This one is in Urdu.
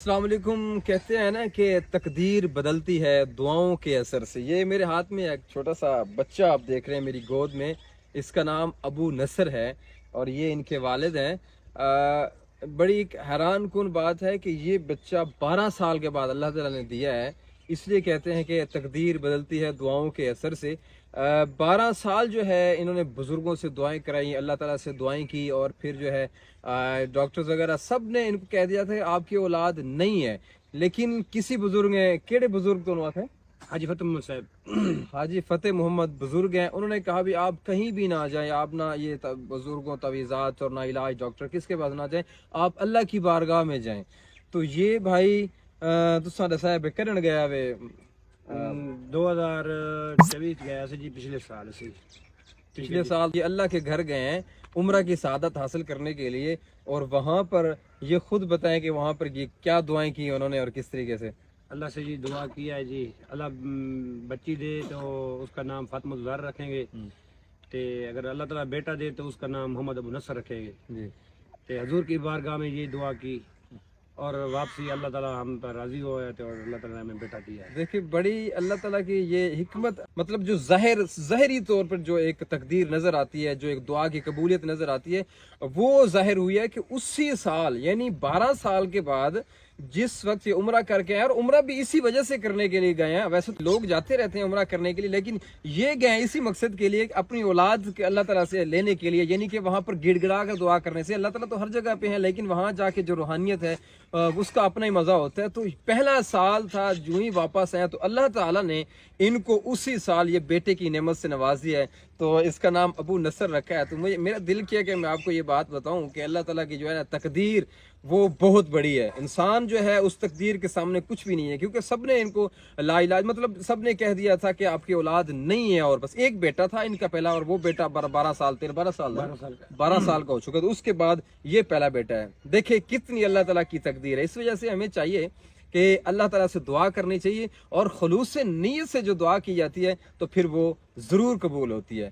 السلام علیکم. کہتے ہیں نا کہ تقدیر بدلتی ہے دعاؤں کے اثر سے. یہ میرے ہاتھ میں ایک چھوٹا سا بچہ آپ دیکھ رہے ہیں میری گود میں. اس کا نام ابو نصر ہے اور یہ ان کے والد ہیں. بڑی ایک حیران کن بات ہے کہ یہ بچہ 12 سال کے بعد اللہ تعالیٰ نے دیا ہے. اس لیے کہتے ہیں کہ تقدیر بدلتی ہے دعاؤں کے اثر سے. 12 سال جو ہے انہوں نے بزرگوں سے دعائیں کرائی, اللہ تعالیٰ سے دعائیں کی, اور پھر جو ہے ڈاکٹرز وغیرہ سب نے ان کو کہہ دیا تھا کہ آپ کی اولاد نہیں ہے. لیکن کسی بزرگ نے, کیڑے بزرگ تو انہوں نے حاجی فتح محمد صاحب, حاجی فتح محمد بزرگ ہیں, انہوں نے کہا بھی آپ کہیں بھی نہ جائیں, آپ نہ یہ بزرگوں تعویذات اور نہ علاج ڈاکٹر کس کے پاس نہ جائیں, آپ اللہ کی بارگاہ میں جائیں. تو یہ بھائی تساں دسا ہے کرن گیا وے 2024 گیا سی جی, پچھلے سال یہ اللہ کے گھر گئے ہیں عمرہ کی سعادت حاصل کرنے کے لیے, اور وہاں پر یہ خود بتائیں کہ وہاں پر یہ کیا دعائیں کی انہوں نے اور کس طریقے سے. اللہ سے جی دعا کیا ہے جی, اللہ بچی دے تو اس کا نام فاطمہ الزہرا رکھیں گے, تے اگر اللہ تعالیٰ بیٹا دے تو اس کا نام محمد ابو نصر رکھیں گے جی. تے حضور کی بارگاہ میں یہ دعا کی اور واپسی اللہ تعالیٰ ہم پر راضی ہوا ہے اور اللہ تعالیٰ نے ہمیں بیٹا دیا ہے. دیکھیں بڑی اللہ تعالیٰ کی یہ حکمت, مطلب جو ظاہری طور پر جو ایک تقدیر نظر آتی ہے, جو ایک دعا کی قبولیت نظر آتی ہے, وہ ظاہر ہوئی ہے کہ اسی سال یعنی 12 سال کے بعد جس وقت یہ عمرہ کر کے آئے, اور عمرہ بھی اسی وجہ سے کرنے کے لیے گئے ہیں. ویسے تو لوگ جاتے رہتے ہیں عمرہ کرنے کے لیے, لیکن یہ گئے ہیں اسی مقصد کے لیے, اپنی اولاد کے اللہ تعالیٰ سے لینے کے لیے. یعنی کہ وہاں پر گڑ گڑا کر دعا کرنے سے, اللہ تعالیٰ تو ہر جگہ پہ ہے لیکن وہاں جا کے جو روحانیت ہے اس کا اپنا ہی مزہ ہوتا ہے. تو پہلا سال تھا, جو ہی واپس آئے تو اللہ تعالیٰ نے ان کو اسی سال یہ بیٹے کی نعمت سے نواز دیا ہے, تو اس کا نام ابو نصر رکھا ہے. تو مجھے میرا دل کیا کہ میں آپ کو یہ بات بتاؤں کہ اللہ تعالیٰ کی جو ہے نا تقدیر وہ بہت بڑی ہے. انسان جو ہے اس تقدیر کے سامنے کچھ بھی نہیں ہے, کیونکہ سب نے ان کو لا علاج, مطلب سب نے کہہ دیا تھا کہ آپ کی اولاد نہیں ہے, اور بس ایک بیٹا تھا ان کا پہلا, اور وہ بیٹا 12 سال کا ہو چکا, تو اس کے بعد یہ پہلا بیٹا ہے. دیکھیں کتنی اللہ تعالیٰ کی تقدیر ہے. اس وجہ سے ہمیں چاہیے کہ اللہ تعالیٰ سے دعا کرنی چاہیے, اور خلوص نیت سے جو دعا کی جاتی ہے تو پھر وہ ضرور قبول ہوتی ہے.